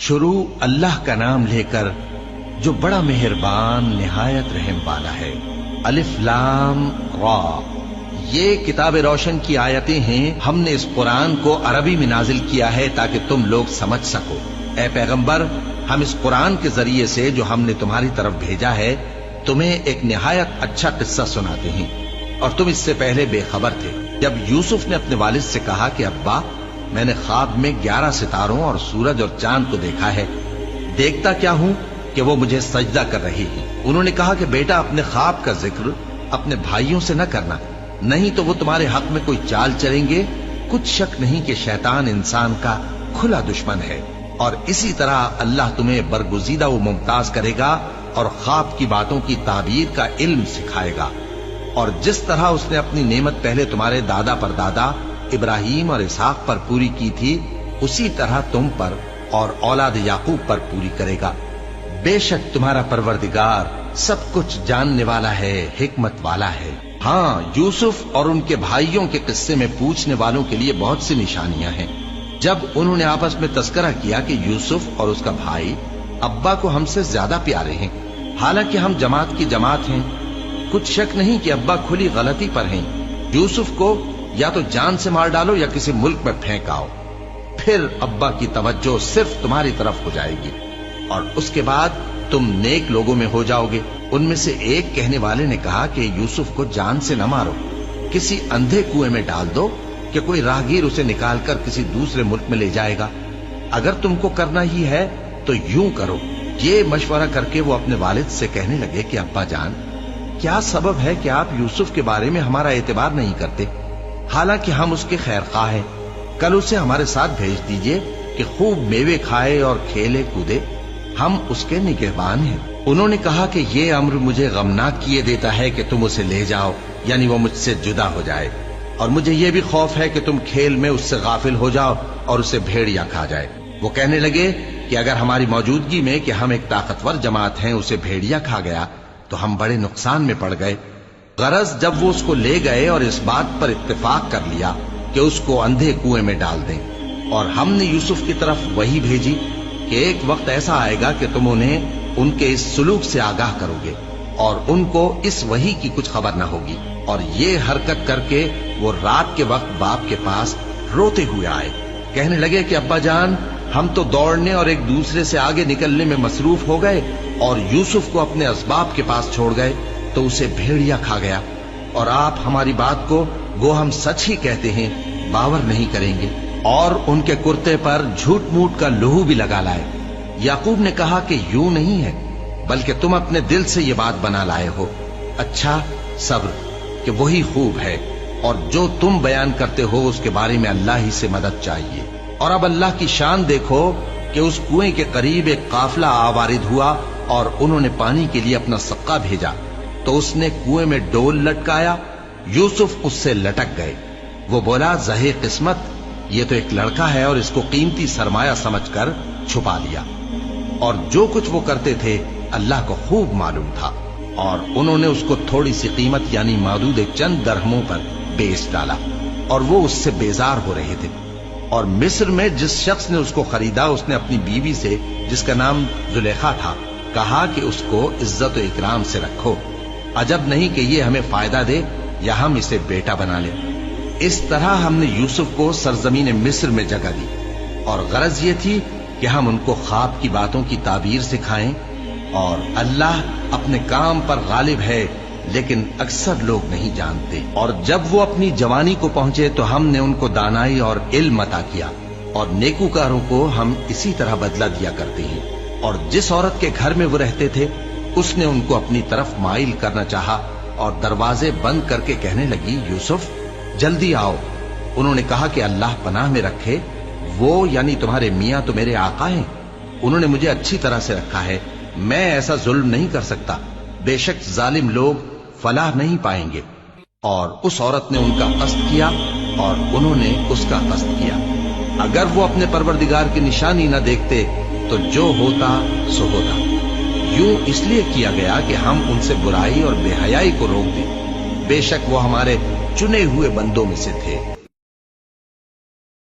شروع اللہ کا نام لے کر جو بڑا مہربان نہایت رحم والا ہے۔ الف لام را، یہ کتاب روشن کی آیتیں ہیں۔ ہم نے اس قرآن کو عربی میں نازل کیا ہے تاکہ تم لوگ سمجھ سکو۔ اے پیغمبر، ہم اس قرآن کے ذریعے سے جو ہم نے تمہاری طرف بھیجا ہے تمہیں ایک نہایت اچھا قصہ سناتے ہیں، اور تم اس سے پہلے بے خبر تھے۔ جب یوسف نے اپنے والد سے کہا کہ ابا، میں نے خواب میں 11 ستاروں اور سورج اور چاند کو دیکھا ہے، دیکھتا کیا ہوں کہ وہ مجھے سجدہ کر رہی ہیں۔ انہوں نے کہا کہ بیٹا، اپنے خواب کا ذکر اپنے بھائیوں سے نہ کرنا، نہیں تو وہ تمہارے حق میں کوئی چال چلیں گے۔ کچھ شک نہیں کہ شیطان انسان کا کھلا دشمن ہے، اور اسی طرح اللہ تمہیں برگزیدہ و ممتاز کرے گا اور خواب کی باتوں کی تعبیر کا علم سکھائے گا، اور جس طرح اس نے اپنی نعمت پہلے تمہارے دادا پر دادا ابراہیم اور اسحاق پر پوری کی تھی، اسی طرح تم پر اور اولاد یعقوب پر پوری کرے گا۔ بے شک تمہارا پروردگار سب کچھ جاننے والا ہے، حکمت والا ہے۔ ہاں، یوسف اور ان کے بھائیوں کے قصے میں پوچھنے والوں کے لیے بہت سی نشانیاں ہیں۔ جب انہوں نے آپس میں تذکرہ کیا کہ یوسف اور اس کا بھائی ابا کو ہم سے زیادہ پیارے ہیں، حالانکہ ہم جماعت کی جماعت ہیں، کچھ شک نہیں کہ ابا کھلی غلطی پر ہیں۔ یوسف کو یا تو جان سے مار ڈالو یا کسی ملک میں پھینک آؤ، پھر ابا کی توجہ صرف تمہاری طرف ہو جائے گی، اور اس کے بعد تم نیک لوگوں میں ہو جاؤ گے۔ ان میں سے ایک کہنے والے نے کہا کہ یوسف کو جان سے نہ مارو، کسی اندھے کنویں میں ڈال دو کہ کوئی راہگیر اسے نکال کر کسی دوسرے ملک میں لے جائے گا۔ اگر تم کو کرنا ہی ہے تو یوں کرو۔ یہ مشورہ کر کے وہ اپنے والد سے کہنے لگے کہ ابا جان، کیا سبب ہے کہ آپ یوسف کے بارے میں ہمارا اعتبار نہیں کرتے؟ حالانکہ ہم اس کے خیر خواہ ہیں، کل اسے ہمارے ساتھ بھیج دیجئے کہ خوب میوے کھائے اور کھیلے کودے، ہم اس کے نگہبان ہیں۔ انہوں نے کہا کہ یہ امر مجھے غمناک کیے دیتا ہے کہ تم اسے لے جاؤ، یعنی وہ مجھ سے جدا ہو جائے، اور مجھے یہ بھی خوف ہے کہ تم کھیل میں اس سے غافل ہو جاؤ اور اسے بھیڑیا کھا جائے۔ وہ کہنے لگے کہ اگر ہماری موجودگی میں کہ ہم ایک طاقتور جماعت ہیں اسے بھیڑیا کھا گیا تو ہم بڑے نقصان میں پڑ گئے۔ غرض جب وہ اس کو لے گئے اور اس بات پر اتفاق کر لیا کہ اس کو اندھے کنویں میں ڈال دیں، اور ہم نے یوسف کی طرف وہی بھیجی کہ ایک وقت ایسا آئے گا کہ تم انہیں ان کے اس سلوک سے آگاہ کرو گے، اور ان کو اس وحی کی کچھ خبر نہ ہوگی۔ اور یہ حرکت کر کے وہ رات کے وقت باپ کے پاس روتے ہوئے آئے، کہنے لگے کہ ابا جان، ہم تو دوڑنے اور ایک دوسرے سے آگے نکلنے میں مصروف ہو گئے اور یوسف کو اپنے اسباب کے پاس چھوڑ گئے تو اسے بھیڑیا کھا گیا، اور آپ ہماری بات کو گو ہم سچ ہی کہتے ہیں باور نہیں کریں گے، اور ان کے کرتے پر جھوٹ موٹ کا لہو بھی لگا لائے۔ یعقوب نے کہا کہ یوں نہیں ہے، بلکہ تم اپنے دل سے یہ بات بنا لائے ہو۔ اچھا، صبر کہ وہی خوب ہے، اور جو تم بیان کرتے ہو اس کے بارے میں اللہ ہی سے مدد چاہیے۔ اور اب اللہ کی شان دیکھو کہ اس کنویں کے قریب ایک قافلہ آوارد ہوا اور انہوں نے پانی کے لیے اپنا سقا بھیجا، تو اس نے کنویں میں ڈول لٹکایا، یوسف اس سے لٹک گئے۔ وہ بولا، زہے قسمت، یہ تو ایک لڑکا ہے، اور اس کو قیمتی سرمایہ سمجھ کر چھپا لیا۔ اور جو کچھ وہ کرتے تھے اللہ کو خوب معلوم تھا، اور انہوں نے اس کو تھوڑی سی قیمت یعنی معدود چند درہموں پر بیچ ڈالا، اور وہ اس سے بیزار ہو رہے تھے۔ اور مصر میں جس شخص نے اس کو خریدا، اس نے اپنی بیوی سے جس کا نام زلیخا تھا کہا کہ اس کو عزت و اکرام سے رکھو، عجب نہیں کہ یہ ہمیں فائدہ دے یا ہم اسے بیٹا بنا لیں۔ اس طرح ہم نے یوسف کو سرزمین مصر میں جگہ دی، اور غرض یہ تھی کہ ہم ان کو خواب کی باتوں کی تعبیر سکھائیں، اور اللہ اپنے کام پر غالب ہے لیکن اکثر لوگ نہیں جانتے۔ اور جب وہ اپنی جوانی کو پہنچے تو ہم نے ان کو دانائی اور علم عطا کیا، اور نیکوکاروں کو ہم اسی طرح بدلہ دیا کرتے ہیں۔ اور جس عورت کے گھر میں وہ رہتے تھے اس نے ان کو اپنی طرف مائل کرنا چاہا، اور دروازے بند کر کے کہنے لگی، یوسف جلدی آؤ۔ انہوں نے کہا کہ اللہ پناہ میں رکھے، وہ یعنی تمہارے میاں تو میرے آقا ہیں، انہوں نے مجھے اچھی طرح سے رکھا ہے، میں ایسا ظلم نہیں کر سکتا، بے شک ظالم لوگ فلاح نہیں پائیں گے۔ اور اس عورت نے ان کا قصد کیا اور انہوں نے اس کا قصد کیا۔ اگر وہ اپنے پروردگار کی نشانی نہ دیکھتے تو جو ہوتا سو ہوتا۔ یوں اس لیے کیا گیا کہ ہم ان سے برائی اور بے حیائی کو روک دیں، بے شک وہ ہمارے چنے ہوئے بندوں میں سے تھے۔